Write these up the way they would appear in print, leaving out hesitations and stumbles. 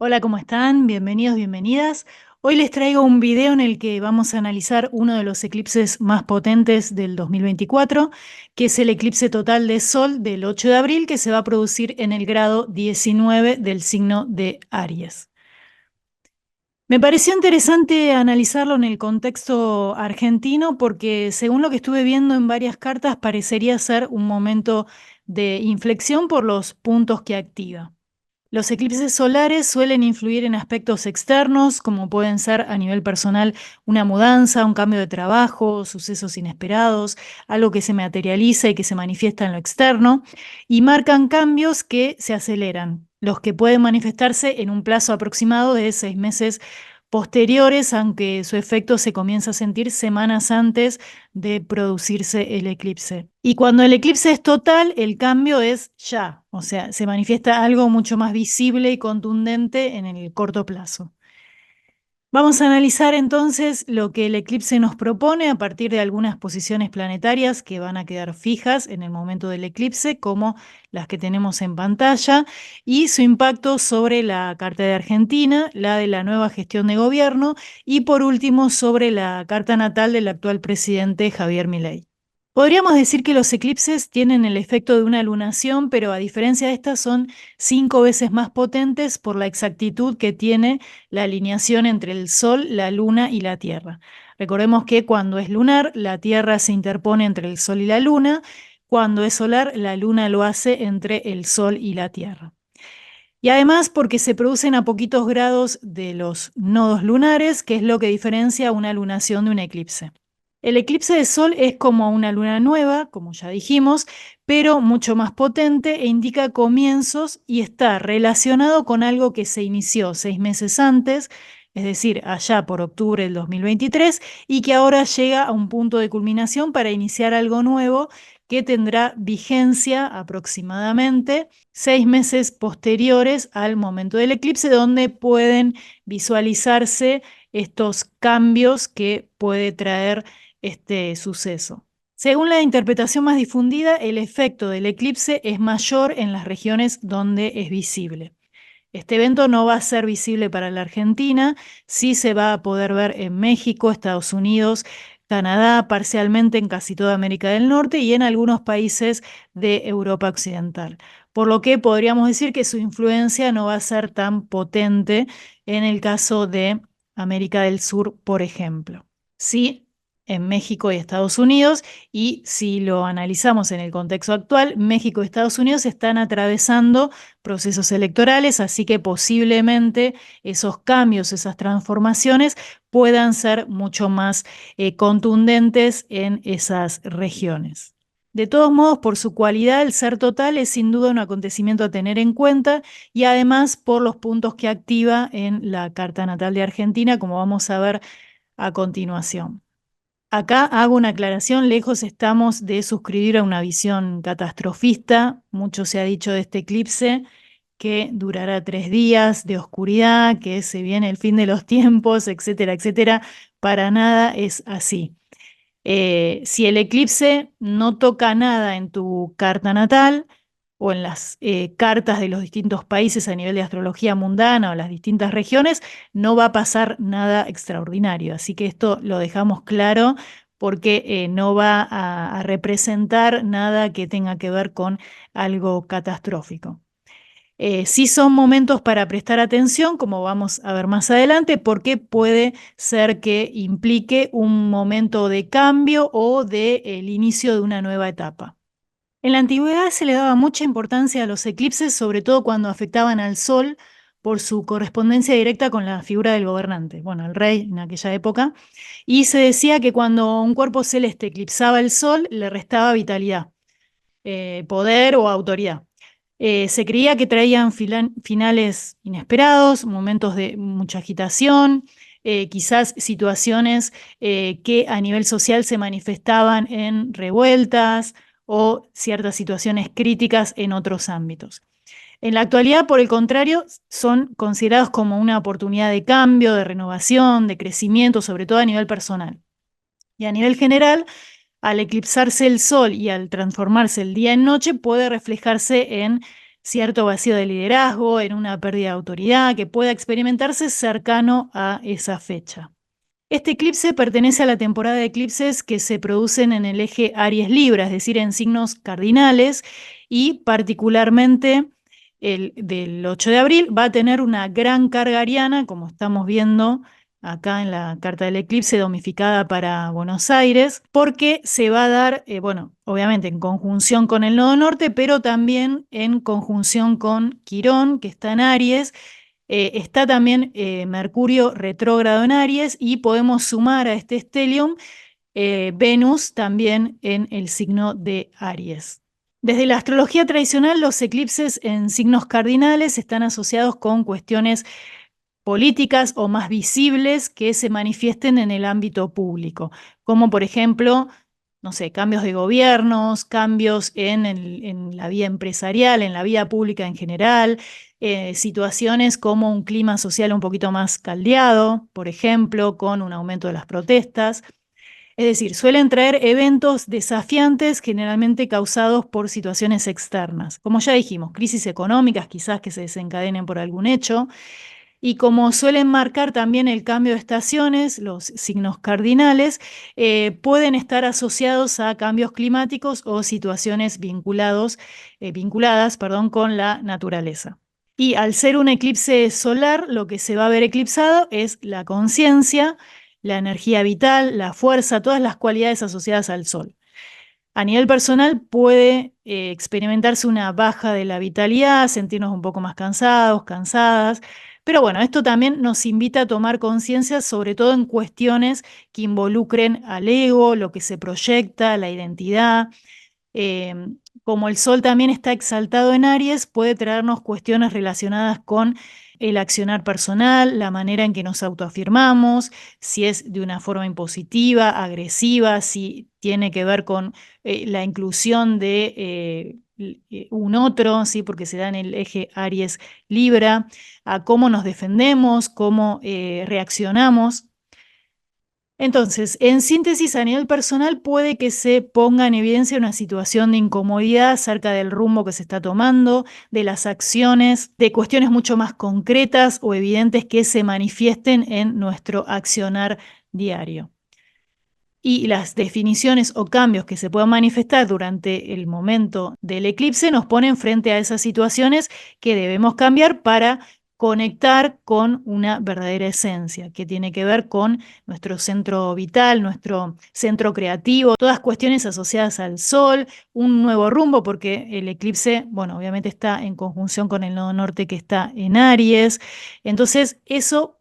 Hola, ¿cómo están? Bienvenidos, bienvenidas. Hoy les traigo un video en el que vamos a analizar uno de los eclipses más potentes del 2024, que es el eclipse total de Sol del 8 de abril, que se va a producir en el grado 19 del signo de Aries. Me pareció interesante analizarlo en el contexto argentino porque, según lo que estuve viendo en varias cartas, parecería ser un momento de inflexión por los puntos que activa. Los eclipses solares suelen influir en aspectos externos, como pueden ser a nivel personal una mudanza, un cambio de trabajo, sucesos inesperados, algo que se materializa y que se manifiesta en lo externo, y marcan cambios que se aceleran, los que pueden manifestarse en un plazo aproximado de 6 meses posteriores, aunque su efecto se comienza a sentir semanas antes de producirse el eclipse. Y cuando el eclipse es total, el cambio es ya, o sea, se manifiesta algo mucho más visible y contundente en el corto plazo. Vamos a analizar entonces lo que el eclipse nos propone a partir de algunas posiciones planetarias que van a quedar fijas en el momento del eclipse, como las que tenemos en pantalla, y su impacto sobre la Carta de Argentina, la de la nueva gestión de gobierno y por último sobre la carta natal del actual presidente Javier Milei. Podríamos decir que los eclipses tienen el efecto de una lunación, pero a diferencia de estas son 5 veces más potentes por la exactitud que tiene la alineación entre el Sol, la Luna y la Tierra. Recordemos que cuando es lunar, la Tierra se interpone entre el Sol y la Luna; cuando es solar, la Luna lo hace entre el Sol y la Tierra. Y además porque se producen a poquitos grados de los nodos lunares, que es lo que diferencia una lunación de un eclipse. El eclipse de Sol es como una luna nueva, como ya dijimos, pero mucho más potente e indica comienzos y está relacionado con algo que se inició 6 meses antes, es decir, allá por octubre del 2023, y que ahora llega a un punto de culminación para iniciar algo nuevo que tendrá vigencia aproximadamente 6 meses posteriores al momento del eclipse, donde pueden visualizarse estos cambios que puede traer este suceso. Según la interpretación más difundida, el efecto del eclipse es mayor en las regiones donde es visible. Este evento no va a ser visible para la Argentina, sí se va a poder ver en México, Estados Unidos, Canadá, parcialmente en casi toda América del Norte y en algunos países de Europa Occidental. Por lo que podríamos decir que su influencia no va a ser tan potente en el caso de América del Sur, por ejemplo. Sí, en México y Estados Unidos, y si lo analizamos en el contexto actual, México y Estados Unidos están atravesando procesos electorales, así que posiblemente esos cambios, esas transformaciones puedan ser mucho más contundentes en esas regiones. De todos modos, por su cualidad, el ser total es sin duda un acontecimiento a tener en cuenta, y además por los puntos que activa en la carta natal de Argentina, como vamos a ver a continuación. Acá hago una aclaración: lejos estamos de suscribir a una visión catastrofista. Mucho se ha dicho de este eclipse, que durará 3 días de oscuridad, que se viene el fin de los tiempos, etcétera, etcétera. Para nada es así. Si el eclipse no toca nada en tu carta natal o en las cartas de los distintos países a nivel de astrología mundana o las distintas regiones, no va a pasar nada extraordinario. Así que esto lo dejamos claro porque no va a representar nada que tenga que ver con algo catastrófico. Sí son momentos para prestar atención, como vamos a ver más adelante, porque puede ser que implique un momento de cambio o de el inicio de una nueva etapa. En la antigüedad se le daba mucha importancia a los eclipses, sobre todo cuando afectaban al Sol por su correspondencia directa con la figura del gobernante, bueno, el rey en aquella época, y se decía que cuando un cuerpo celeste eclipsaba el Sol, le restaba vitalidad, poder o autoridad. Se creía que traían finales inesperados, momentos de mucha agitación, quizás situaciones que a nivel social se manifestaban en revueltas o ciertas situaciones críticas en otros ámbitos. En la actualidad, por el contrario, son considerados como una oportunidad de cambio, de renovación, de crecimiento, sobre todo a nivel personal. Y a nivel general, al eclipsarse el Sol y al transformarse el día en noche, puede reflejarse en cierto vacío de liderazgo, en una pérdida de autoridad que pueda experimentarse cercano a esa fecha. Este eclipse pertenece a la temporada de eclipses que se producen en el eje Aries-Libra, es decir, en signos cardinales, y particularmente el del 8 de abril va a tener una gran carga ariana, como estamos viendo acá en la carta del eclipse domificada para Buenos Aires, porque se va a dar, bueno, obviamente en conjunción con el nodo norte, pero también en conjunción con Quirón, que está en Aries. Está también Mercurio retrógrado en Aries y podemos sumar a este stellium Venus también en el signo de Aries. Desde la astrología tradicional, los eclipses en signos cardinales están asociados con cuestiones políticas o más visibles que se manifiesten en el ámbito público, como por ejemplo, no sé, cambios de gobiernos, cambios en la vida empresarial, en la vida pública en general, situaciones como un clima social un poquito más caldeado, por ejemplo, con un aumento de las protestas. Es decir, suelen traer eventos desafiantes generalmente causados por situaciones externas. Como ya dijimos, crisis económicas quizás que se desencadenen por algún hecho, y como suelen marcar también el cambio de estaciones, los signos cardinales, pueden estar asociados a cambios climáticos o situaciones vinculadas, con la naturaleza. Y al ser un eclipse solar, lo que se va a ver eclipsado es la conciencia, la energía vital, la fuerza, todas las cualidades asociadas al Sol. A nivel personal puede experimentarse una baja de la vitalidad, sentirnos un poco más cansados, cansadas, pero bueno, esto también nos invita a tomar conciencia, sobre todo en cuestiones que involucren al ego, lo que se proyecta, la identidad. Eh, Como el Sol también está exaltado en Aries, puede traernos cuestiones relacionadas con el accionar personal, la manera en que nos autoafirmamos, si es de una forma impositiva, agresiva, si tiene que ver con la inclusión de un otro, ¿sí? Porque se da en el eje Aries-Libra, a cómo nos defendemos, cómo reaccionamos. Entonces, en síntesis, a nivel personal puede que se ponga en evidencia una situación de incomodidad acerca del rumbo que se está tomando, de las acciones, de cuestiones mucho más concretas o evidentes que se manifiesten en nuestro accionar diario. Y las definiciones o cambios que se puedan manifestar durante el momento del eclipse nos ponen frente a esas situaciones que debemos cambiar para conectar con una verdadera esencia, que tiene que ver con nuestro centro vital, nuestro centro creativo, todas cuestiones asociadas al Sol, un nuevo rumbo, porque el eclipse, bueno, obviamente está en conjunción con el nodo norte que está en Aries. Entonces, eso,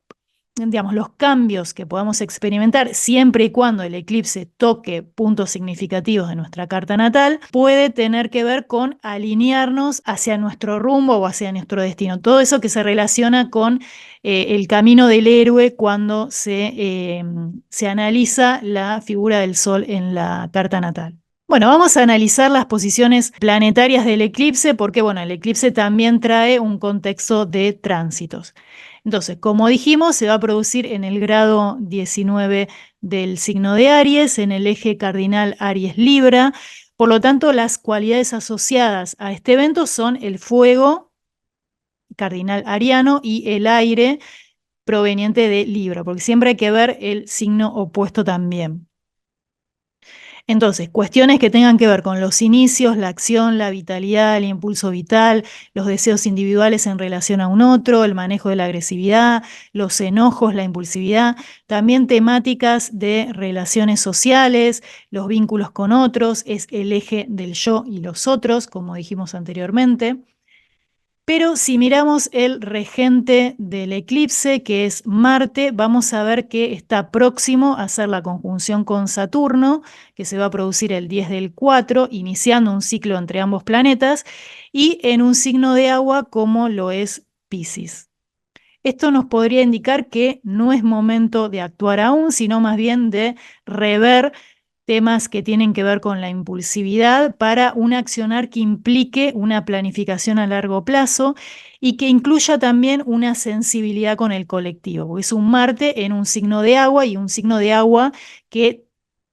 digamos, los cambios que podamos experimentar siempre y cuando el eclipse toque puntos significativos de nuestra carta natal, puede tener que ver con alinearnos hacia nuestro rumbo o hacia nuestro destino. Todo eso que se relaciona con el camino del héroe cuando se analiza la figura del Sol en la carta natal. Bueno, vamos a analizar las posiciones planetarias del eclipse porque, bueno, el eclipse también trae un contexto de tránsitos. Entonces, como dijimos, se va a producir en el grado 19 del signo de Aries, en el eje cardinal Aries-Libra. Por lo tanto, las cualidades asociadas a este evento son el fuego, cardinal ariano, y el aire, proveniente de Libra, porque siempre hay que ver el signo opuesto también. Entonces, cuestiones que tengan que ver con los inicios, la acción, la vitalidad, el impulso vital, los deseos individuales en relación a un otro, el manejo de la agresividad, los enojos, la impulsividad, también temáticas de relaciones sociales, los vínculos con otros, es el eje del yo y los otros, como dijimos anteriormente. Pero si miramos el regente del eclipse, que es Marte, vamos a ver que está próximo a hacer la conjunción con Saturno, que se va a producir el 10 del 4, iniciando un ciclo entre ambos planetas, y en un signo de agua como lo es Piscis. Esto nos podría indicar que no es momento de actuar aún, sino más bien de rever temas que tienen que ver con la impulsividad para un accionar que implique una planificación a largo plazo y que incluya también una sensibilidad con el colectivo, porque es un Marte en un signo de agua y un signo de agua que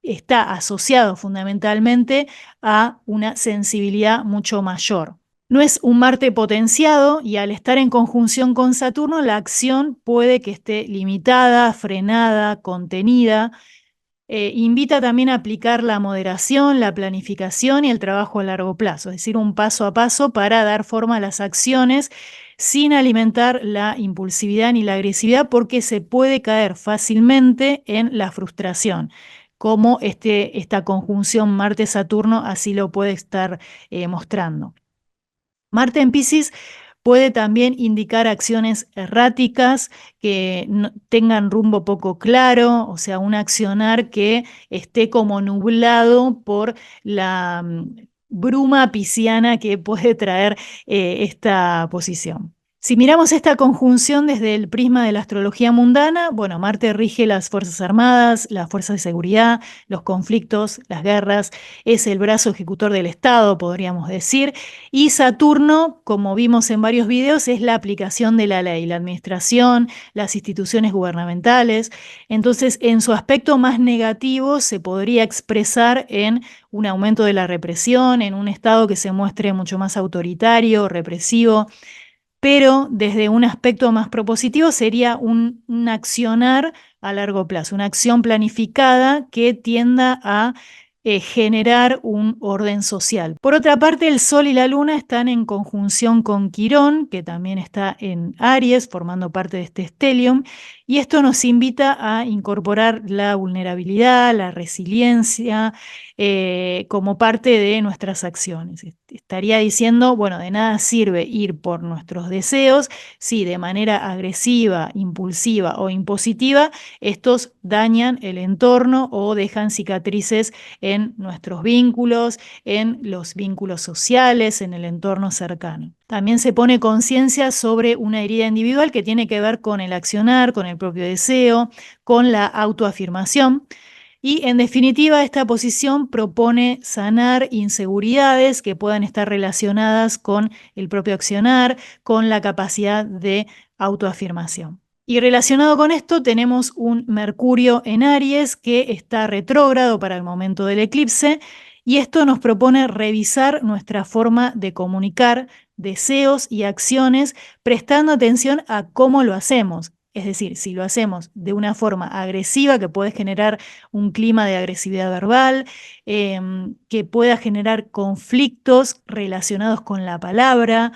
está asociado fundamentalmente a una sensibilidad mucho mayor. No es un Marte potenciado y al estar en conjunción con Saturno, la acción puede que esté limitada, frenada, contenida. Invita también a aplicar la moderación, la planificación y el trabajo a largo plazo, es decir, un paso a paso para dar forma a las acciones sin alimentar la impulsividad ni la agresividad, porque se puede caer fácilmente en la frustración, como esta conjunción Marte-Saturno así lo puede estar mostrando. Marte en Piscis puede también indicar acciones erráticas que tengan rumbo poco claro, o sea, un accionar que esté como nublado por la bruma pisciana que puede traer esta posición. Si miramos esta conjunción desde el prisma de la astrología mundana, bueno, Marte rige las Fuerzas Armadas, las fuerzas de seguridad, los conflictos, las guerras, es el brazo ejecutor del Estado, podríamos decir, y Saturno, como vimos en varios videos, es la aplicación de la ley, la administración, las instituciones gubernamentales. Entonces, en su aspecto más negativo se podría expresar en un aumento de la represión, en un Estado que se muestre mucho más autoritario, represivo, pero desde un aspecto más propositivo sería un accionar a largo plazo, una acción planificada que tienda a generar un orden social. Por otra parte, el Sol y la Luna están en conjunción con Quirón, que también está en Aries, formando parte de este stellium, y esto nos invita a incorporar la vulnerabilidad, la resiliencia, como parte de nuestras acciones. Estaría diciendo, bueno, de nada sirve ir por nuestros deseos si de manera agresiva, impulsiva o impositiva estos dañan el entorno o dejan cicatrices en nuestros vínculos, en los vínculos sociales, en el entorno cercano. También se pone conciencia sobre una herida individual que tiene que ver con el accionar, con el propio deseo, con la autoafirmación. Y en definitiva, esta posición propone sanar inseguridades que puedan estar relacionadas con el propio accionar, con la capacidad de autoafirmación. Y relacionado con esto tenemos un Mercurio en Aries que está retrógrado para el momento del eclipse, y esto nos propone revisar nuestra forma de comunicar deseos y acciones prestando atención a cómo lo hacemos. Es decir, si lo hacemos de una forma agresiva que puede generar un clima de agresividad verbal, que pueda generar conflictos relacionados con la palabra,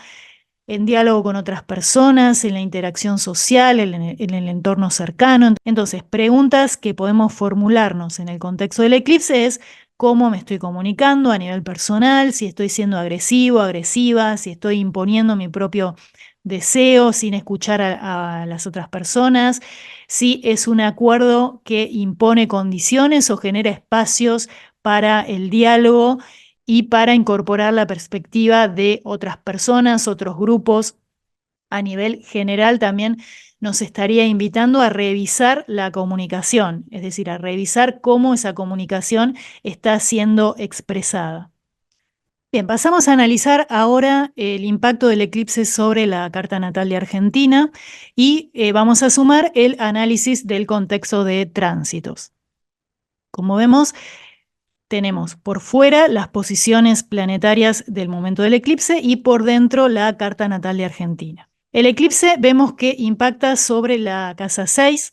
en diálogo con otras personas, en la interacción social, en el entorno cercano. Entonces, preguntas que podemos formularnos en el contexto del eclipse es cómo me estoy comunicando a nivel personal, si estoy siendo agresivo, agresiva, si estoy imponiendo mi propio deseo sin escuchar a las otras personas, si es un acuerdo que impone condiciones o genera espacios para el diálogo y para incorporar la perspectiva de otras personas, otros grupos. A nivel general también nos estaría invitando a revisar la comunicación, es decir, a revisar cómo esa comunicación está siendo expresada. Bien, pasamos a analizar ahora el impacto del eclipse sobre la carta natal de Argentina y vamos a sumar el análisis del contexto de tránsitos. Como vemos, tenemos por fuera las posiciones planetarias del momento del eclipse y por dentro la carta natal de Argentina. El eclipse vemos que impacta sobre la casa 6,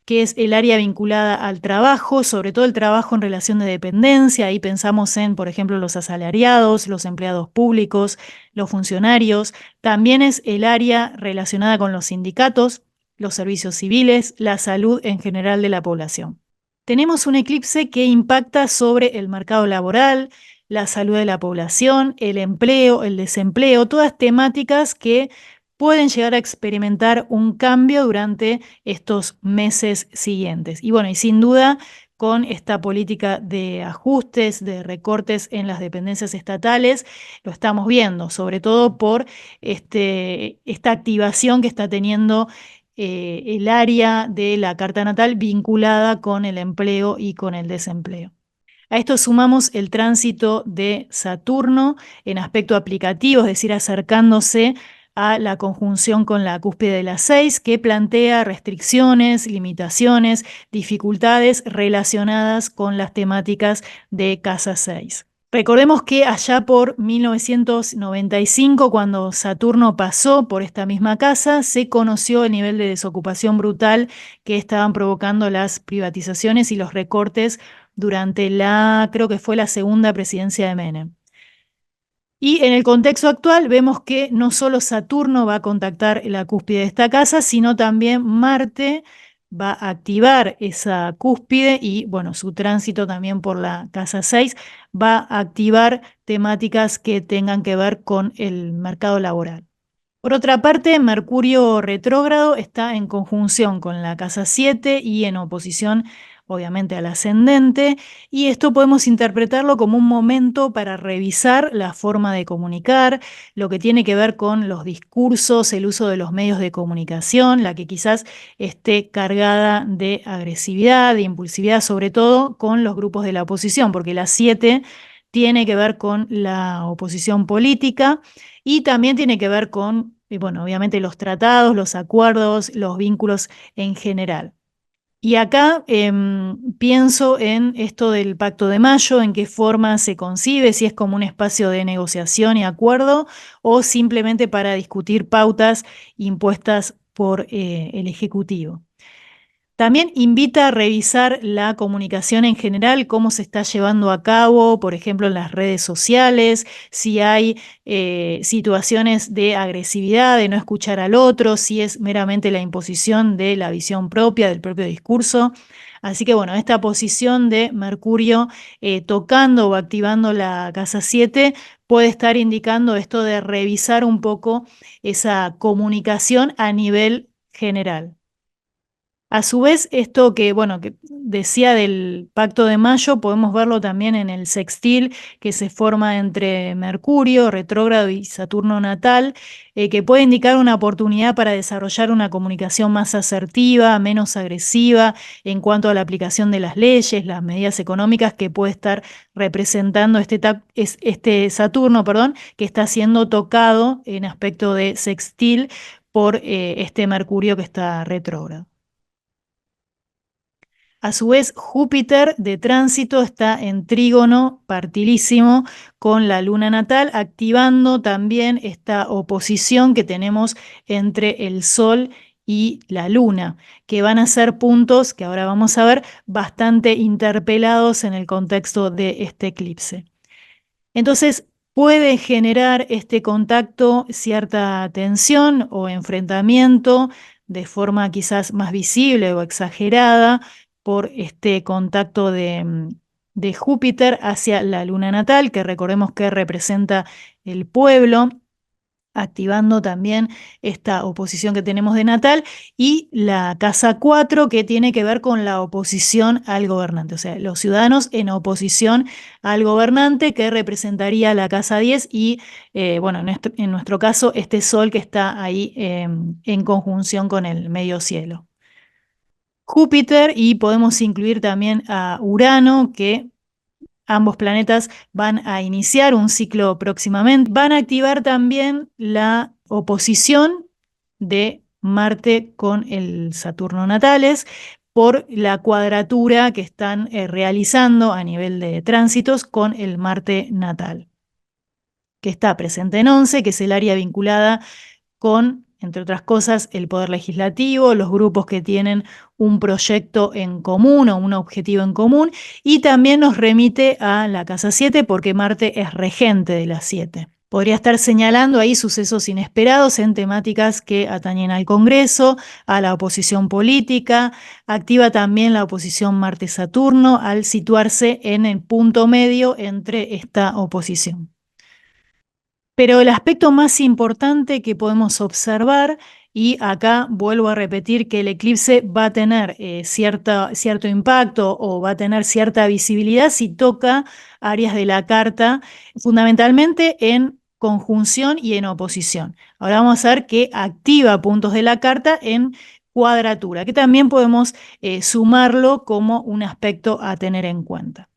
que es el área vinculada al trabajo, sobre todo el trabajo en relación de dependencia. Ahí pensamos en, por ejemplo, los asalariados, los empleados públicos, los funcionarios. También es el área relacionada con los sindicatos, los servicios civiles, la salud en general de la población. Tenemos un eclipse que impacta sobre el mercado laboral, la salud de la población, el empleo, el desempleo, todas temáticas que pueden llegar a experimentar un cambio durante estos meses siguientes. Y bueno, y sin duda con esta política de ajustes, de recortes en las dependencias estatales, lo estamos viendo, sobre todo por esta activación que está teniendo el área de la carta natal vinculada con el empleo y con el desempleo. A esto sumamos el tránsito de Saturno en aspecto aplicativo, es decir, acercándose a la conjunción con la cúspide de la 6, que plantea restricciones, limitaciones, dificultades relacionadas con las temáticas de casa 6. Recordemos que allá por 1995, cuando Saturno pasó por esta misma casa, se conoció el nivel de desocupación brutal que estaban provocando las privatizaciones y los recortes durante creo que fue la segunda presidencia de Menem. Y en el contexto actual vemos que no solo Saturno va a contactar la cúspide de esta casa, sino también Marte va a activar esa cúspide y, bueno, su tránsito también por la casa 6 va a activar temáticas que tengan que ver con el mercado laboral. Por otra parte, Mercurio retrógrado está en conjunción con la casa 7 y en oposición, obviamente, al ascendente, y esto podemos interpretarlo como un momento para revisar la forma de comunicar, lo que tiene que ver con los discursos, el uso de los medios de comunicación, la que quizás esté cargada de agresividad, de impulsividad, sobre todo con los grupos de la oposición, porque la 7 tiene que ver con la oposición política y también tiene que ver con, bueno, obviamente los tratados, los acuerdos, los vínculos en general. Y acá pienso en esto del Pacto de Mayo, en qué forma se concibe, si es como un espacio de negociación y acuerdo o simplemente para discutir pautas impuestas por el Ejecutivo. También invita a revisar la comunicación en general, cómo se está llevando a cabo, por ejemplo, en las redes sociales, si hay situaciones de agresividad, de no escuchar al otro, si es meramente la imposición de la visión propia, del propio discurso. Así que bueno, esta posición de Mercurio tocando o activando la casa 7 puede estar indicando esto de revisar un poco esa comunicación a nivel general. A su vez, esto que, bueno, que decía del Pacto de Mayo, podemos verlo también en el sextil que se forma entre Mercurio retrógrado y Saturno natal, que puede indicar una oportunidad para desarrollar una comunicación más asertiva, menos agresiva en cuanto a la aplicación de las leyes, las medidas económicas que puede estar representando este Saturno, perdón, que está siendo tocado en aspecto de sextil por este Mercurio que está retrógrado. A su vez, Júpiter de tránsito está en trígono partilísimo con la luna natal, activando también esta oposición que tenemos entre el Sol y la luna, que van a ser puntos que ahora vamos a ver bastante interpelados en el contexto de este eclipse. Entonces, puede generar este contacto cierta tensión o enfrentamiento de forma quizás más visible o exagerada por este contacto de Júpiter hacia la luna natal, que recordemos que representa el pueblo, activando también esta oposición que tenemos de natal, y la casa 4 que tiene que ver con la oposición al gobernante, o sea, los ciudadanos en oposición al gobernante, que representaría la casa 10 y, bueno, en nuestro caso, este sol que está ahí en conjunción con el medio cielo. Júpiter, y podemos incluir también a Urano, que ambos planetas van a iniciar un ciclo próximamente. Van a activar también la oposición de Marte con el Saturno natales por la cuadratura que están realizando a nivel de tránsitos con el Marte natal, que está presente en 11, que es el área vinculada con, entre otras cosas, el poder legislativo, los grupos que tienen un proyecto en común o un objetivo en común, y también nos remite a la casa 7 porque Marte es regente de la 7. Podría estar señalando ahí sucesos inesperados en temáticas que atañen al Congreso, a la oposición política, activa también la oposición Marte-Saturno al situarse en el punto medio entre esta oposición. Pero el aspecto más importante que podemos observar, y acá vuelvo a repetir que el eclipse va a tener cierto impacto o va a tener cierta visibilidad si toca áreas de la carta, fundamentalmente en conjunción y en oposición. Ahora vamos a ver que activa puntos de la carta en cuadratura, que también podemos sumarlo como un aspecto a tener en cuenta.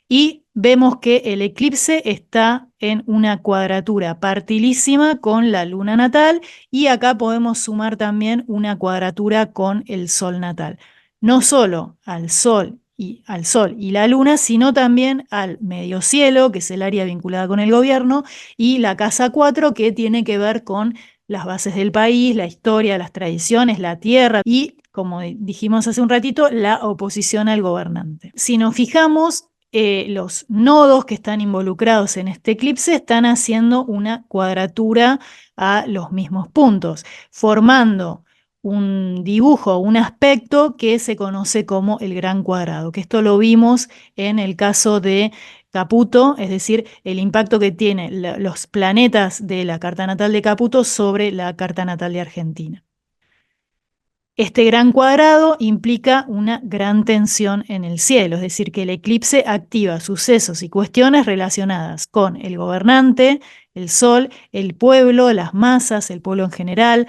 Y vemos que el eclipse está en una cuadratura partilísima con la luna natal, y acá podemos sumar también una cuadratura con el sol natal. No solo al Sol y al Sol y la Luna, sino también al medio cielo, que es el área vinculada con el gobierno, y la casa 4, que tiene que ver con las bases del país, la historia, las tradiciones, la tierra y, como dijimos hace un ratito, la oposición al gobernante. Si nos fijamos, los nodos que están involucrados en este eclipse están haciendo una cuadratura a los mismos puntos, formando un dibujo, un aspecto que se conoce como el gran cuadrado, que esto lo vimos en el caso de Caputo, es decir, el impacto que tienen los planetas de la carta natal de Caputo sobre la carta natal de Argentina. Este gran cuadrado implica una gran tensión en el cielo, es decir, que el eclipse activa sucesos y cuestiones relacionadas con el gobernante, el sol, el pueblo, las masas, el pueblo en general,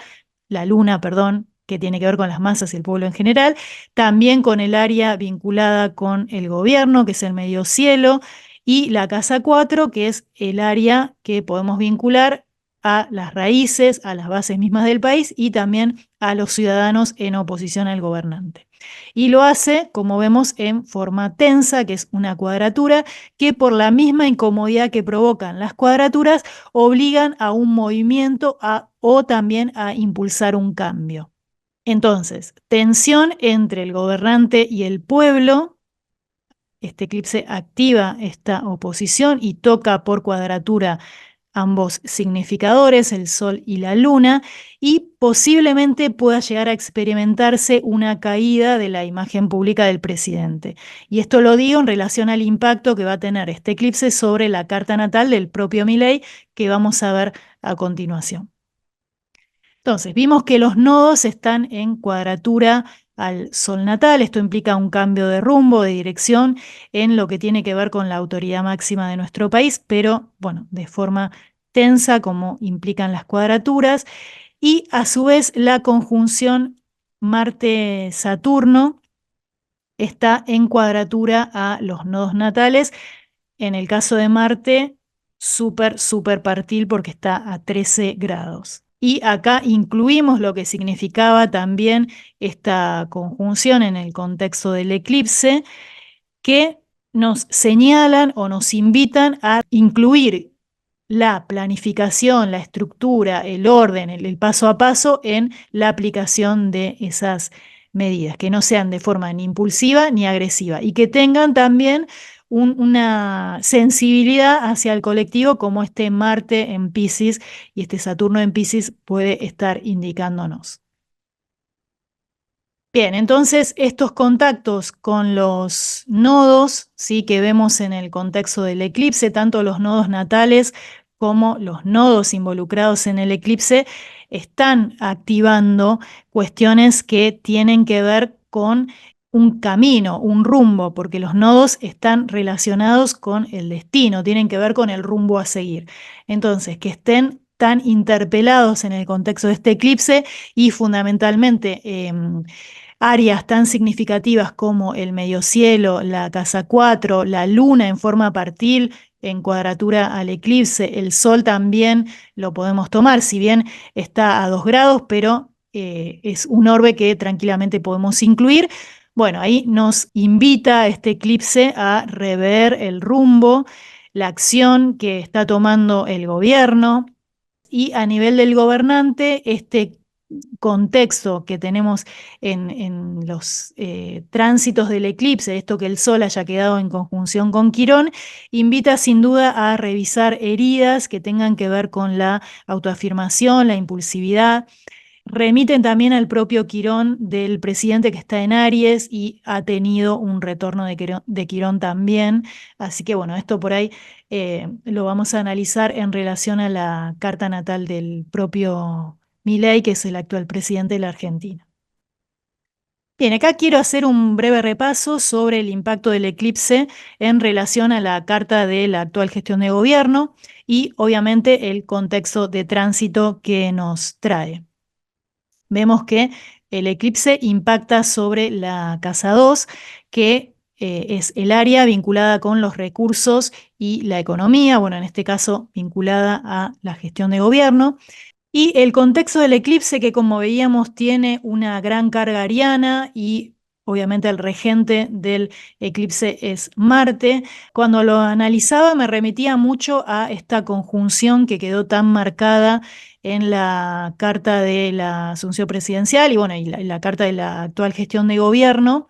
la luna, perdón, que tiene que ver con las masas y el pueblo en general, también con el área vinculada con el gobierno, que es el medio cielo, y la casa 4, que es el área que podemos vincular a las raíces, a las bases mismas del país y también a los ciudadanos en oposición al gobernante. Y lo hace, como vemos, en forma tensa, que es una cuadratura, que por la misma incomodidad que provocan las cuadraturas, obligan a un movimiento o también a impulsar un cambio. Entonces, tensión entre el gobernante y el pueblo. Este eclipse activa esta oposición y toca por cuadratura ambos significadores, el Sol y la Luna, y posiblemente pueda llegar a experimentarse una caída de la imagen pública del presidente. Y esto lo digo en relación al impacto que va a tener este eclipse sobre la carta natal del propio Milei, que vamos a ver a continuación. Entonces, vimos que los nodos están en cuadratura al Sol natal. Esto implica un cambio de rumbo, de dirección, en lo que tiene que ver con la autoridad máxima de nuestro país, pero bueno, de forma tensa, como implican las cuadraturas. Y a su vez, la conjunción Marte-Saturno está en cuadratura a los nodos natales. En el caso de Marte, súper partil porque está a 13 grados. Y acá incluimos lo que significaba también esta conjunción en el contexto del eclipse, que nos señalan o nos invitan a incluir la planificación, la estructura, el orden, el paso a paso en la aplicación de esas medidas, que no sean de forma ni impulsiva ni agresiva y que tengan también una sensibilidad hacia el colectivo, como este Marte en Piscis y este Saturno en Piscis puede estar indicándonos. Bien, entonces estos contactos con los nodos, ¿sí?, que vemos en el contexto del eclipse, tanto los nodos natales como los nodos involucrados en el eclipse, están activando cuestiones que tienen que ver con un camino, un rumbo, porque los nodos están relacionados con el destino, tienen que ver con el rumbo a seguir. Entonces, que estén tan interpelados en el contexto de este eclipse y fundamentalmente áreas tan significativas como el mediocielo, la casa 4, la luna en forma partil en cuadratura al eclipse, el sol también lo podemos tomar, si bien está a 2 grados, pero es un orbe que tranquilamente podemos incluir. Bueno, ahí nos invita este eclipse a rever el rumbo, la acción que está tomando el gobierno, y a nivel del gobernante, este contexto que tenemos en los tránsitos del eclipse, esto que el Sol haya quedado en conjunción con Quirón, invita sin duda a revisar heridas que tengan que ver con la autoafirmación, la impulsividad. Remiten también al propio Quirón del presidente que está en Aries y ha tenido un retorno de Quirón también. Así que bueno, esto por ahí lo vamos a analizar en relación a la carta natal del propio Milei, que es el actual presidente de la Argentina. Bien, acá quiero hacer un breve repaso sobre el impacto del eclipse en relación a la carta de la actual gestión de gobierno y obviamente el contexto de tránsito que nos trae. Vemos que el eclipse impacta sobre la casa 2, que es el área vinculada con los recursos y la economía, bueno, en este caso vinculada a la gestión de gobierno. Y el contexto del eclipse, que como veíamos tiene una gran carga ariana y obviamente el regente del eclipse es Marte. Cuando lo analizaba me remitía mucho a esta conjunción que quedó tan marcada en la carta de la asunción presidencial y bueno, y la carta de la actual gestión de gobierno,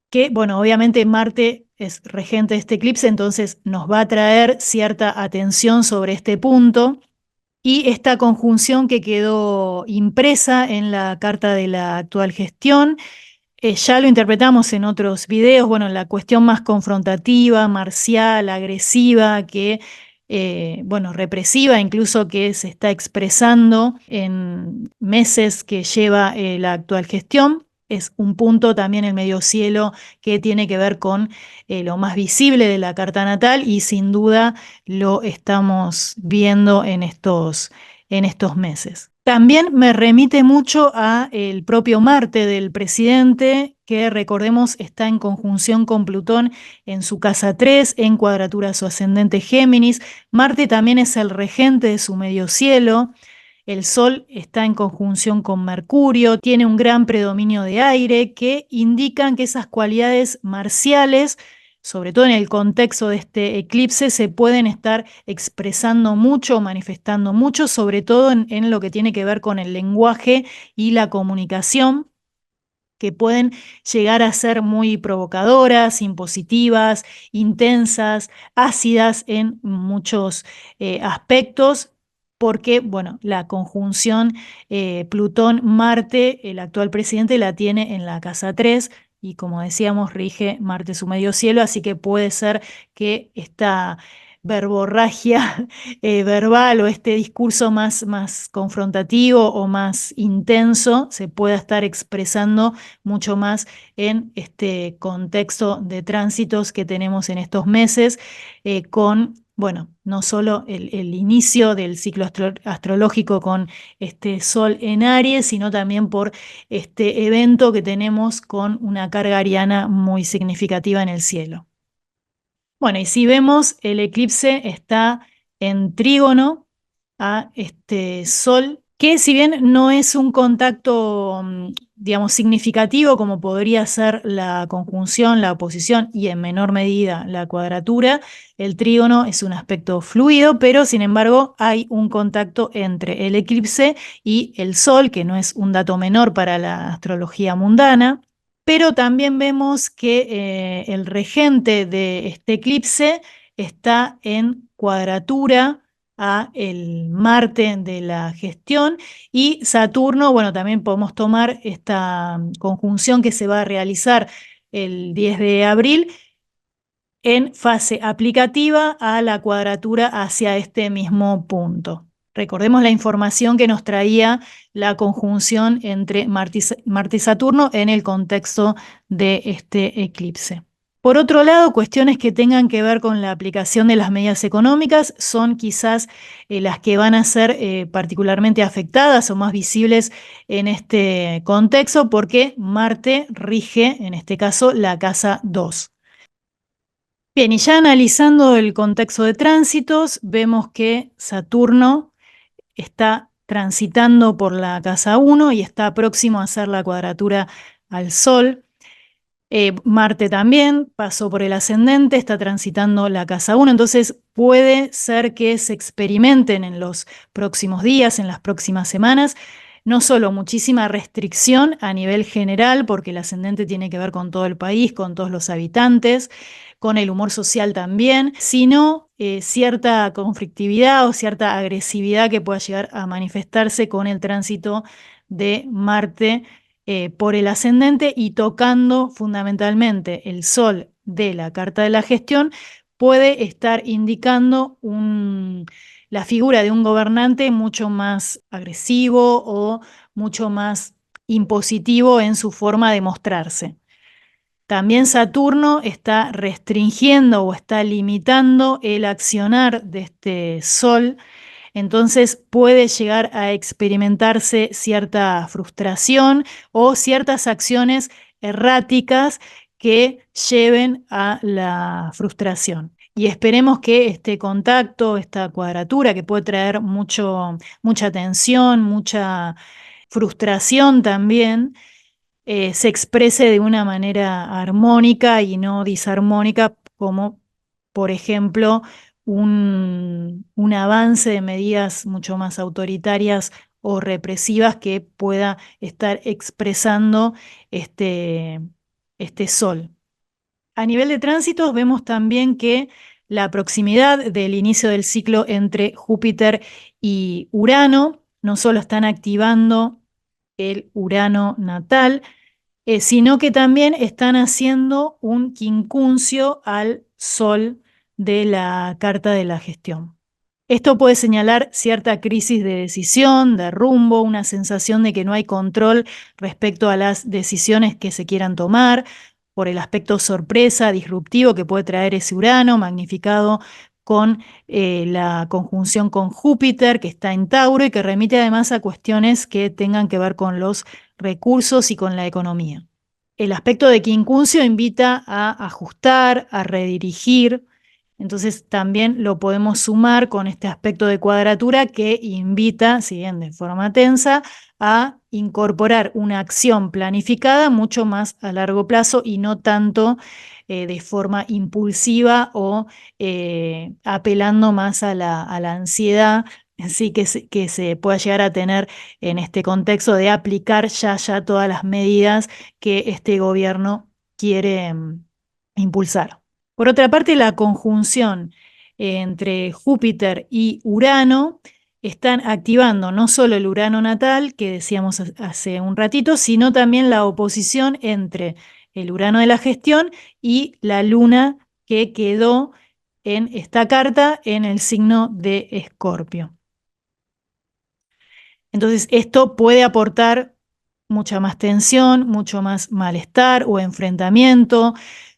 que bueno, obviamente Marte es regente de este eclipse, entonces nos va a traer cierta atención sobre este punto. Y esta conjunción que quedó impresa en la carta de la actual gestión, ya lo interpretamos en otros videos, bueno, la cuestión más confrontativa, marcial, agresiva, que, bueno, represiva incluso, que se está expresando en meses que lleva la actual gestión. Es un punto también el medio cielo que tiene que ver con lo más visible de la carta natal y sin duda lo estamos viendo en estos meses. También me remite mucho a el propio Marte del presidente, que recordemos está en conjunción con Plutón en su casa 3, en cuadratura a su ascendente Géminis. Marte también es el regente de su medio cielo. El Sol está en conjunción con Mercurio, tiene un gran predominio de aire que indican que esas cualidades marciales, sobre todo en el contexto de este eclipse, se pueden estar expresando mucho, manifestando mucho, sobre todo en lo que tiene que ver con el lenguaje y la comunicación, que pueden llegar a ser muy provocadoras, impositivas, intensas, ácidas en muchos aspectos, porque, bueno, la conjunción Plutón-Marte, el actual presidente la tiene en la casa 3 y como decíamos, rige Marte su medio cielo, así que puede ser que esta verborragia verbal o este discurso más confrontativo o más intenso se pueda estar expresando mucho más en este contexto de tránsitos que tenemos en estos meses, con, bueno, no solo el inicio del ciclo astrológico con este Sol en Aries, sino también por este evento que tenemos con una carga ariana muy significativa en el cielo. Bueno, y si vemos, el eclipse está en trígono a este Sol, que si bien no es un contacto, digamos, significativo como podría ser la conjunción, la oposición y en menor medida la cuadratura, el trígono es un aspecto fluido, pero sin embargo hay un contacto entre el eclipse y el Sol, que no es un dato menor para la astrología mundana. Pero también vemos que el regente de este eclipse está en cuadratura a el Marte de la gestión y Saturno, bueno, también podemos tomar esta conjunción que se va a realizar el 10 de abril en fase aplicativa a la cuadratura hacia este mismo punto. Recordemos la información que nos traía la conjunción entre Marte y Saturno en el contexto de este eclipse. Por otro lado, cuestiones que tengan que ver con la aplicación de las medidas económicas son quizás las que van a ser particularmente afectadas o más visibles en este contexto porque Marte rige, en este caso, la casa 2. Bien, y ya analizando el contexto de tránsitos, vemos que Saturno está transitando por la casa 1 y está próximo a hacer la cuadratura al Sol. Marte también pasó por el ascendente, está transitando la casa 1, entonces puede ser que se experimenten en los próximos días, en las próximas semanas, no solo muchísima restricción a nivel general, porque el ascendente tiene que ver con todo el país, con todos los habitantes, con el humor social también, sino cierta conflictividad o cierta agresividad que pueda llegar a manifestarse con el tránsito de Marte por el ascendente y tocando fundamentalmente el Sol de la carta de la gestión, puede estar indicando la figura de un gobernante mucho más agresivo o mucho más impositivo en su forma de mostrarse. También Saturno está restringiendo o está limitando el accionar de este Sol, entonces puede llegar a experimentarse cierta frustración o ciertas acciones erráticas que lleven a la frustración. Y esperemos que este contacto, esta cuadratura que puede traer mucha tensión, mucha frustración también, se exprese de una manera armónica y no disarmónica, como por ejemplo un avance de medidas mucho más autoritarias o represivas que pueda estar expresando este, este sol. A nivel de tránsitos vemos también que la proximidad del inicio del ciclo entre Júpiter y Urano no solo están activando el Urano natal, sino que también están haciendo un quincuncio al Sol de la carta de la gestión. Esto puede señalar cierta crisis de decisión, de rumbo, una sensación de que no hay control respecto a las decisiones que se quieran tomar, por el aspecto sorpresa, disruptivo que puede traer ese Urano, magnificado con la conjunción con Júpiter, que está en Tauro y que remite además a cuestiones que tengan que ver con los recursos y con la economía. El aspecto de quincuncio invita a ajustar, a redirigir. Entonces también lo podemos sumar con este aspecto de cuadratura que invita, si bien de forma tensa, a incorporar una acción planificada mucho más a largo plazo y no tanto de forma impulsiva o apelando más a la ansiedad, sí que se pueda llegar a tener en este contexto de aplicar ya todas las medidas que este gobierno quiere impulsar. Por otra parte, la conjunción entre Júpiter y Urano están activando no solo el Urano natal, que decíamos hace un ratito, sino también la oposición entre el Urano de la gestión y la Luna que quedó en esta carta en el signo de Escorpio. Entonces, esto puede aportar mucha más tensión, mucho más malestar o enfrentamiento,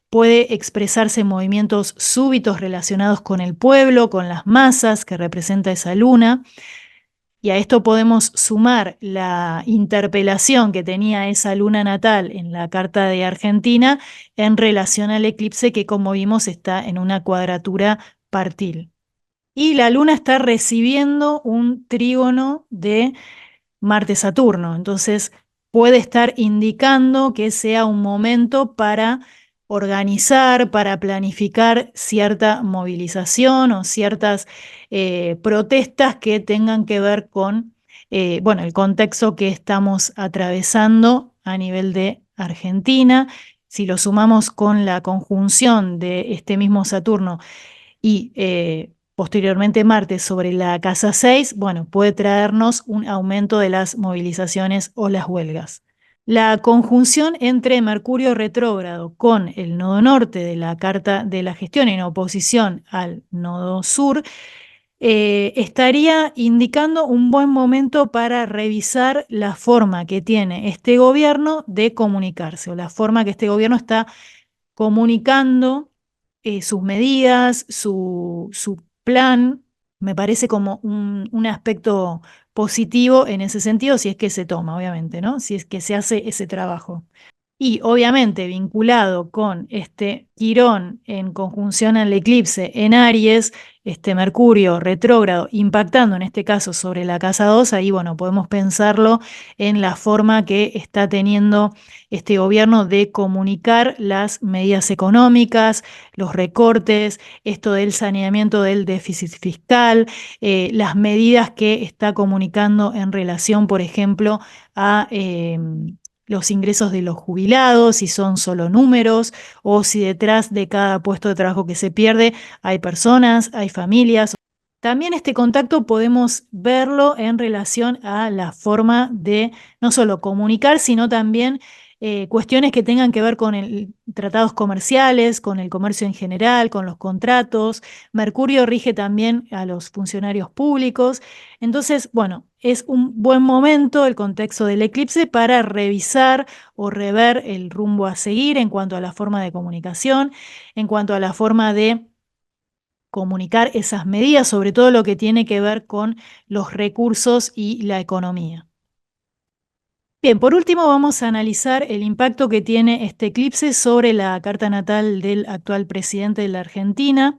puede expresarse en movimientos súbitos relacionados con el pueblo, con las masas que representa esa luna. Y a esto podemos sumar la interpelación que tenía esa luna natal en la carta de Argentina en relación al eclipse que, como vimos, está en una cuadratura partil. Y la luna está recibiendo un trígono de Marte-Saturno. Entonces puede estar indicando que sea un momento para organizar, para planificar cierta movilización o ciertas protestas que tengan que ver con bueno, el contexto que estamos atravesando a nivel de Argentina. Si lo sumamos con la conjunción de este mismo Saturno y posteriormente Marte sobre la casa 6, bueno, puede traernos un aumento de las movilizaciones o las huelgas. La conjunción entre Mercurio retrógrado con el nodo norte de la carta de la gestión en oposición al nodo sur estaría indicando un buen momento para revisar la forma que tiene este gobierno de comunicarse o la forma que este gobierno está comunicando sus medidas, su plan. Me parece como un aspecto positivo en ese sentido, si es que se toma, obviamente, ¿no? Si es que se hace ese trabajo. Y obviamente vinculado con este Quirón en conjunción al eclipse en Aries, este Mercurio retrógrado impactando en este caso sobre la casa 2, ahí bueno, podemos pensarlo en la forma que está teniendo este gobierno de comunicar las medidas económicas, los recortes, esto del saneamiento del déficit fiscal, las medidas que está comunicando en relación, por ejemplo, a los ingresos de los jubilados, si son solo números o si detrás de cada puesto de trabajo que se pierde hay personas, hay familias. También este contacto podemos verlo en relación a la forma de no solo comunicar, sino también cuestiones que tengan que ver con tratados comerciales, con el comercio en general, con los contratos. Mercurio rige también a los funcionarios públicos. Entonces, bueno, es un buen momento el contexto del eclipse para revisar o rever el rumbo a seguir en cuanto a la forma de comunicación, en cuanto a la forma de comunicar esas medidas, sobre todo lo que tiene que ver con los recursos y la economía. Bien, por último vamos a analizar el impacto que tiene este eclipse sobre la carta natal del actual presidente de la Argentina,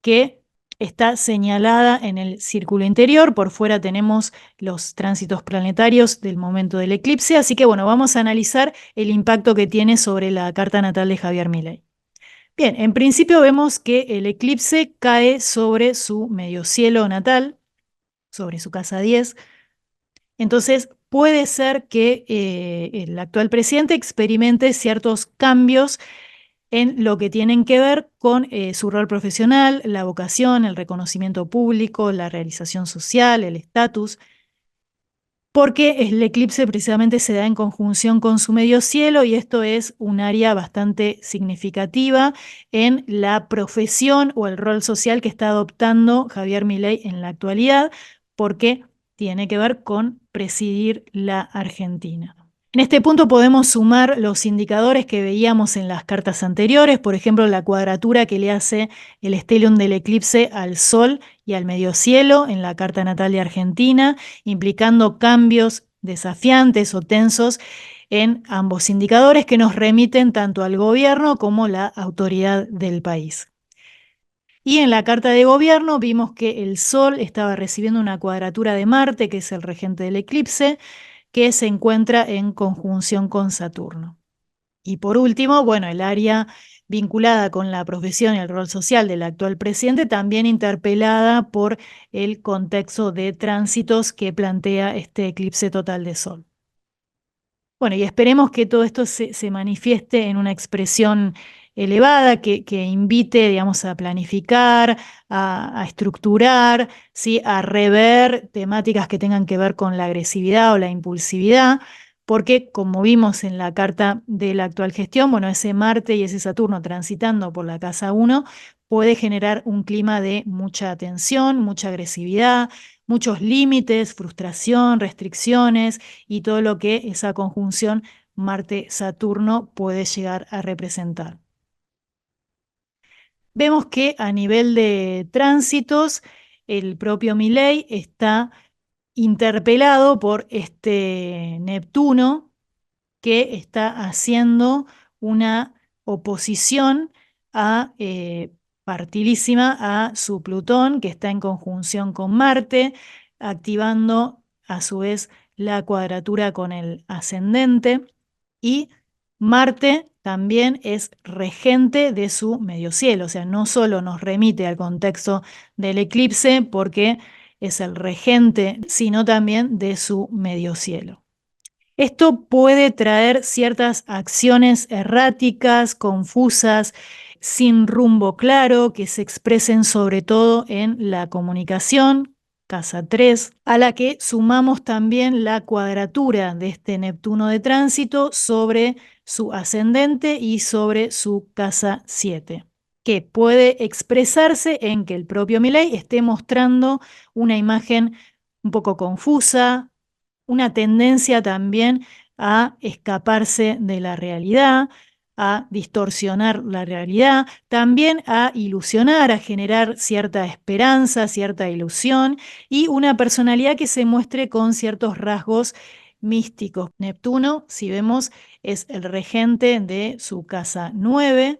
que está señalada en el círculo interior. Por fuera tenemos los tránsitos planetarios del momento del eclipse. Así que bueno, vamos a analizar el impacto que tiene sobre la carta natal de Javier Milei. Bien, en principio vemos que el eclipse cae sobre su mediocielo natal, sobre su casa 10. Entonces, puede ser que el actual presidente experimente ciertos cambios en lo que tienen que ver con su rol profesional, la vocación, el reconocimiento público, la realización social, el estatus, porque el eclipse precisamente se da en conjunción con su medio cielo y esto es un área bastante significativa en la profesión o el rol social que está adoptando Javier Milei en la actualidad, porque tiene que ver con presidir la Argentina. En este punto podemos sumar los indicadores que veíamos en las cartas anteriores, por ejemplo, la cuadratura que le hace el estelion del eclipse al Sol y al mediocielo en la carta natal de Argentina, implicando cambios desafiantes o tensos en ambos indicadores que nos remiten tanto al gobierno como la autoridad del país. Y en la carta de gobierno vimos que el Sol estaba recibiendo una cuadratura de Marte, que es el regente del eclipse, que se encuentra en conjunción con Saturno. Y por último, bueno, el área vinculada con la profesión y el rol social del actual presidente, también interpelada por el contexto de tránsitos que plantea este eclipse total de Sol. Bueno, y esperemos que todo esto se manifieste en una expresión elevada que invite, digamos, a planificar, a estructurar, ¿sí? A rever temáticas que tengan que ver con la agresividad o la impulsividad, porque como vimos en la carta de la actual gestión, bueno, ese Marte y ese Saturno transitando por la casa 1 puede generar un clima de mucha tensión, mucha agresividad, muchos límites, frustración, restricciones y todo lo que esa conjunción Marte-Saturno puede llegar a representar. Vemos que a nivel de tránsitos, el propio Milei está interpelado por este Neptuno que está haciendo una oposición a, partilísima a su Plutón, que está en conjunción con Marte, activando a su vez la cuadratura con el ascendente, y Marte también es regente de su mediocielo, o sea, no solo nos remite al contexto del eclipse porque es el regente, sino también de su mediocielo. Esto puede traer ciertas acciones erráticas, confusas, sin rumbo claro, que se expresen sobre todo en la comunicación, casa 3, a la que sumamos también la cuadratura de este Neptuno de tránsito sobre su ascendente y sobre su casa 7, que puede expresarse en que el propio Milei esté mostrando una imagen un poco confusa, una tendencia también a escaparse de la realidad, a distorsionar la realidad, también a ilusionar, a generar cierta esperanza, cierta ilusión y una personalidad que se muestre con ciertos rasgos místicos. Neptuno, si vemos, es el regente de su casa 9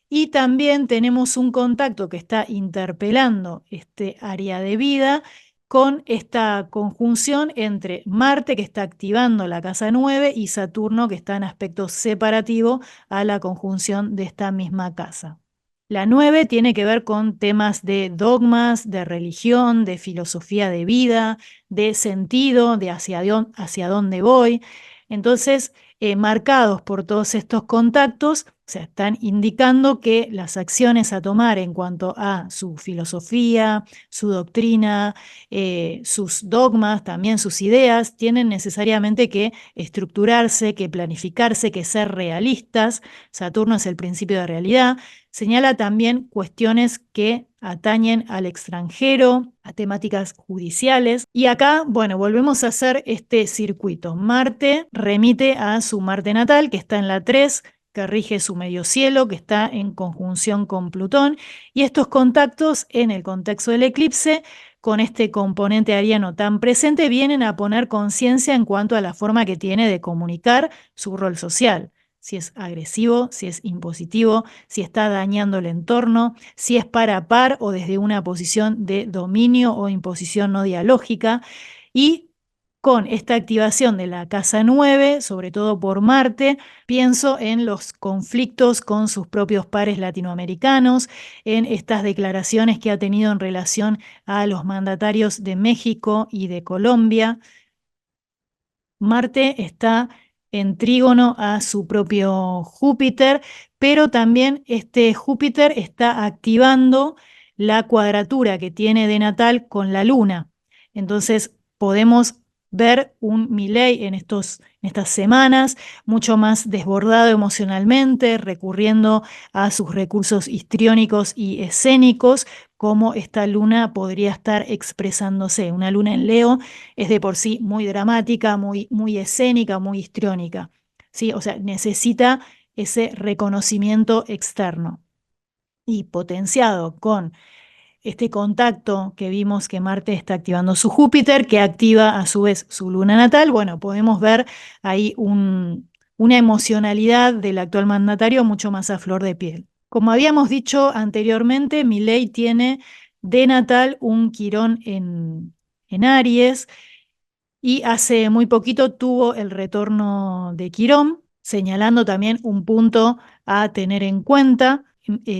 y también tenemos un contacto que está interpelando este área de vida con esta conjunción entre Marte, que está activando la casa 9, y Saturno, que está en aspecto separativo a la conjunción de esta misma casa. La 9 tiene que ver con temas de dogmas, de religión, de filosofía de vida, de sentido, de hacia dónde voy. Entonces, marcados por todos estos contactos, o sea, están indicando que las acciones a tomar en cuanto a su filosofía, su doctrina, sus dogmas, también sus ideas, tienen necesariamente que estructurarse, que planificarse, que ser realistas. Saturno es el principio de realidad. Señala también cuestiones que atañen al extranjero, a temáticas judiciales. Y acá, bueno, volvemos a hacer este circuito. Marte remite a su Marte natal, que está en la 3, que rige su mediocielo, que está en conjunción con Plutón, y estos contactos en el contexto del eclipse, con este componente ariano tan presente, vienen a poner conciencia en cuanto a la forma que tiene de comunicar su rol social. si es agresivo, si es impositivo, si está dañando el entorno, si es par a par o desde una posición de dominio o imposición no dialógica. Y con esta activación de la casa 9, sobre todo por Marte, pienso en los conflictos con sus propios pares latinoamericanos, en estas declaraciones que ha tenido en relación a los mandatarios de México y de Colombia. Marte está en trígono a su propio Júpiter, pero también este Júpiter está activando la cuadratura que tiene de natal con la Luna. Entonces podemos ver un Milei en estas semanas mucho más desbordado emocionalmente, recurriendo a sus recursos histriónicos y escénicos, cómo esta luna podría estar expresándose. Una luna en Leo es de por sí muy dramática, muy escénica, muy histriónica, ¿sí? O sea, necesita ese reconocimiento externo. Y potenciado con este contacto que vimos que Marte está activando su Júpiter, que activa a su vez su luna natal, bueno, podemos ver ahí una emocionalidad del actual mandatario mucho más a flor de piel. Como habíamos dicho anteriormente, Milei tiene de natal un Quirón en Aries, y hace muy poquito tuvo el retorno de Quirón, señalando también un punto a tener en cuenta.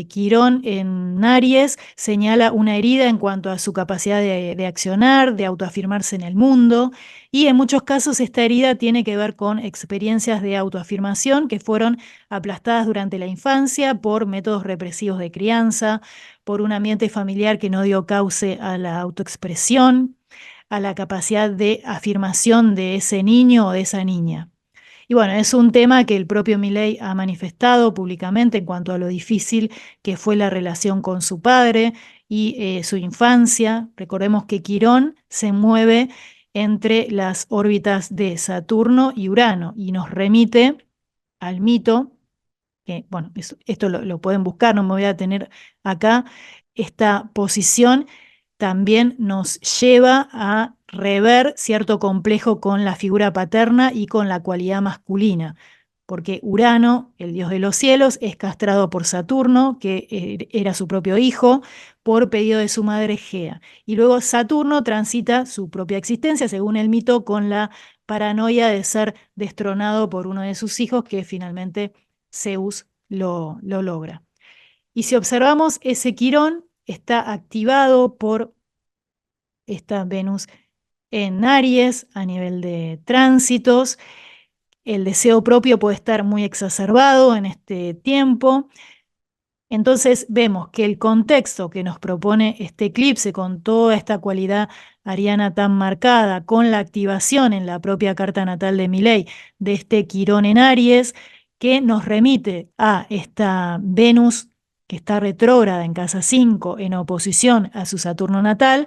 Quirón en Aries señala una herida en cuanto a su capacidad de accionar, de autoafirmarse en el mundo, y en muchos casos esta herida tiene que ver con experiencias de autoafirmación que fueron aplastadas durante la infancia por métodos represivos de crianza, por un ambiente familiar que no dio cauce a la autoexpresión, a la capacidad de afirmación de ese niño o de esa niña. Y bueno, es un tema que el propio Milei ha manifestado públicamente en cuanto a lo difícil que fue la relación con su padre y su infancia. Recordemos que Quirón se mueve entre las órbitas de Saturno y Urano y nos remite al mito, que bueno, esto lo pueden buscar, no me voy a tener acá. Esta posición también nos lleva a rever cierto complejo con la figura paterna y con la cualidad masculina, porque Urano, el dios de los cielos, es castrado por Saturno, que era su propio hijo, por pedido de su madre Gea. Y luego Saturno transita su propia existencia, según el mito, con la paranoia de ser destronado por uno de sus hijos, que finalmente Zeus lo logra. Y si observamos, ese Quirón está activado por esta Venus en Aries a nivel de tránsitos. El deseo propio puede estar muy exacerbado en este tiempo. Entonces vemos que el contexto que nos propone este eclipse, con toda esta cualidad ariana tan marcada, con la activación en la propia carta natal de Milei de este Quirón en Aries, que nos remite a esta Venus que está retrógrada en casa 5 en oposición a su Saturno natal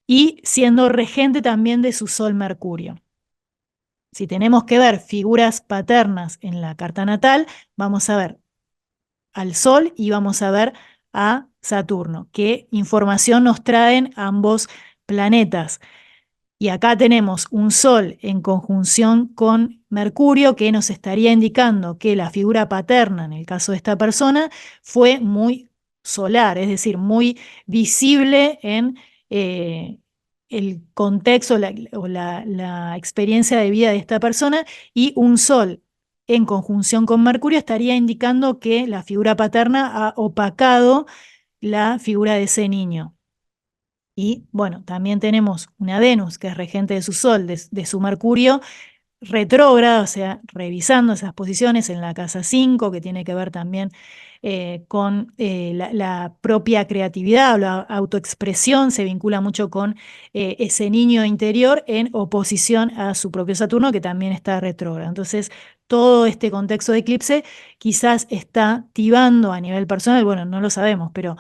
y siendo regente también de su Sol Mercurio. Si tenemos que ver figuras paternas en la carta natal, vamos a ver al Sol y vamos a ver a Saturno. ¿Qué información nos traen ambos planetas? Y acá tenemos un Sol en conjunción con Mercurio que nos estaría indicando que la figura paterna, en el caso de esta persona, fue muy solar, es decir, muy visible en el contexto o la experiencia de vida de esta persona, y un Sol en conjunción con Mercurio estaría indicando que la figura paterna ha opacado la figura de ese niño. Y bueno, también tenemos una Venus que es regente de su Sol, de su Mercurio, retrógrada, o sea, revisando esas posiciones en la casa 5, que tiene que ver también con la propia creatividad o la autoexpresión, se vincula mucho con ese niño interior en oposición a su propio Saturno, que también está retrógrado. Entonces, todo este contexto de eclipse quizás está tibando a nivel personal, bueno, no lo sabemos, pero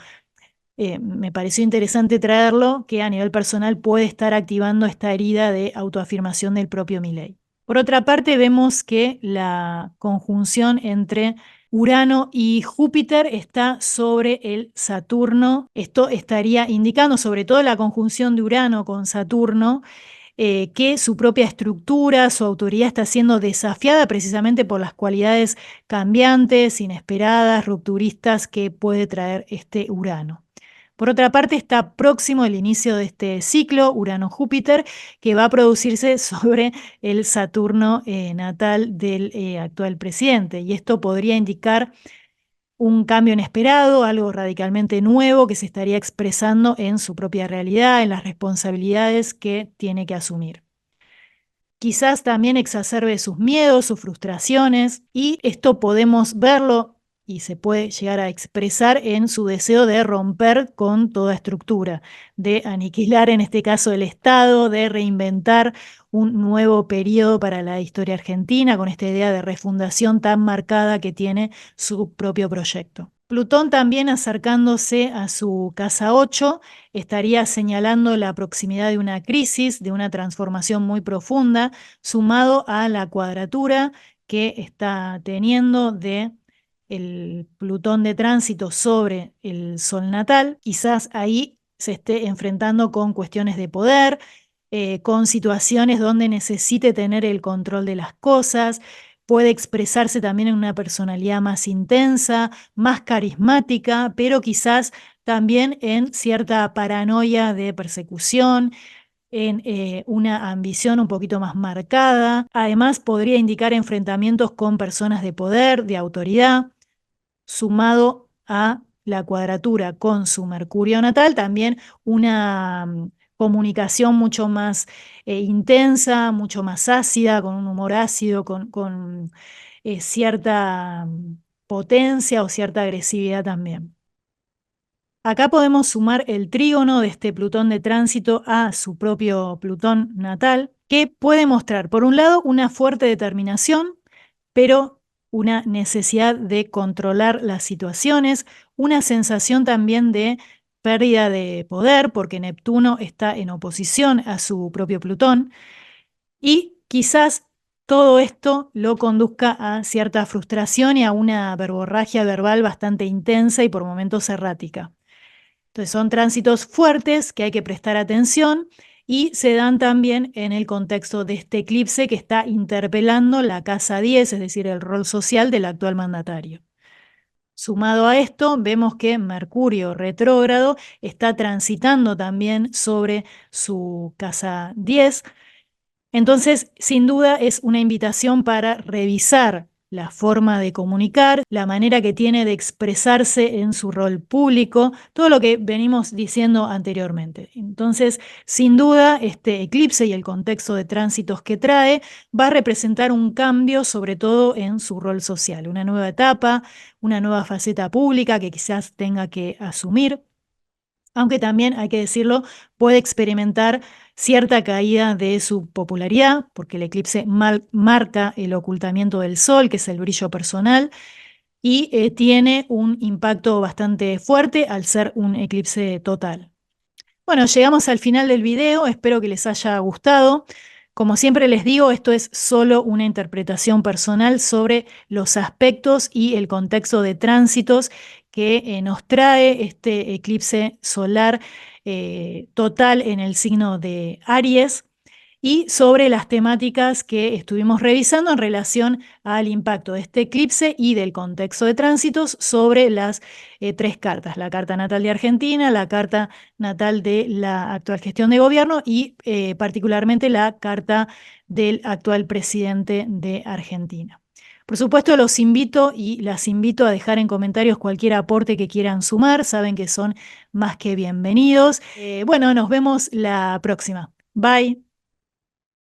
me pareció interesante traerlo, que a nivel personal puede estar activando esta herida de autoafirmación del propio Milei. Por otra parte, vemos que la conjunción entre Urano y Júpiter está sobre el Saturno. Esto estaría indicando, sobre todo la conjunción de Urano con Saturno, que su propia estructura, su autoridad está siendo desafiada precisamente por las cualidades cambiantes, inesperadas, rupturistas que puede traer este Urano. Por otra parte, está próximo el inicio de este ciclo Urano-Júpiter, que va a producirse sobre el Saturno natal del actual presidente. Y esto podría indicar un cambio inesperado, algo radicalmente nuevo que se estaría expresando en su propia realidad, en las responsabilidades que tiene que asumir. Quizás también exacerbe sus miedos, sus frustraciones, y esto podemos verlo y se puede llegar a expresar en su deseo de romper con toda estructura, de aniquilar en este caso el Estado, de reinventar un nuevo periodo para la historia argentina, con esta idea de refundación tan marcada que tiene su propio proyecto. Plutón también acercándose a su casa 8 estaría señalando la proximidad de una crisis, de una transformación muy profunda, sumado a la cuadratura que está teniendo de el Plutón de tránsito sobre el Sol natal. Quizás ahí se esté enfrentando con cuestiones de poder, con situaciones donde necesite tener el control de las cosas. Puede expresarse también en una personalidad más intensa, más carismática, pero quizás también en cierta paranoia de persecución, en una ambición un poquito más marcada. Además, podría indicar enfrentamientos con personas de poder, de autoridad, sumado a la cuadratura con su Mercurio natal, también una comunicación mucho más intensa, mucho más ácida, con un humor ácido, con cierta potencia o cierta agresividad también. Acá podemos sumar el trígono de este Plutón de tránsito a su propio Plutón natal, que puede mostrar, por un lado, una fuerte determinación, pero una necesidad de controlar las situaciones, una sensación también de pérdida de poder, porque Neptuno está en oposición a su propio Plutón, y quizás todo esto lo conduzca a cierta frustración y a una verborragia verbal bastante intensa y por momentos errática. Entonces son tránsitos fuertes que hay que prestar atención y se dan también en el contexto de este eclipse que está interpelando la casa 10, es decir, el rol social del actual mandatario. Sumado a esto, vemos que Mercurio retrógrado está transitando también sobre su casa 10. Entonces, sin duda, es una invitación para revisar la forma de comunicar, la manera que tiene de expresarse en su rol público, todo lo que venimos diciendo anteriormente. Entonces, sin duda, este eclipse y el contexto de tránsitos que trae va a representar un cambio, sobre todo en su rol social, una nueva etapa, una nueva faceta pública que quizás tenga que asumir, aunque también, hay que decirlo, puede experimentar cierta caída de su popularidad, porque el eclipse marca el ocultamiento del Sol, que es el brillo personal, y tiene un impacto bastante fuerte al ser un eclipse total. Bueno, llegamos al final del video, espero que les haya gustado. Como siempre les digo, esto es solo una interpretación personal sobre los aspectos y el contexto de tránsitos que nos trae este eclipse solar total en el signo de Aries, y sobre las temáticas que estuvimos revisando en relación al impacto de este eclipse y del contexto de tránsitos sobre las tres cartas: la carta natal de Argentina, la carta natal de la actual gestión de gobierno y particularmente la carta del actual presidente de Argentina. Por supuesto, los invito y las invito a dejar en comentarios cualquier aporte que quieran sumar, saben que son más que bienvenidos. Bueno, nos vemos la próxima. Bye.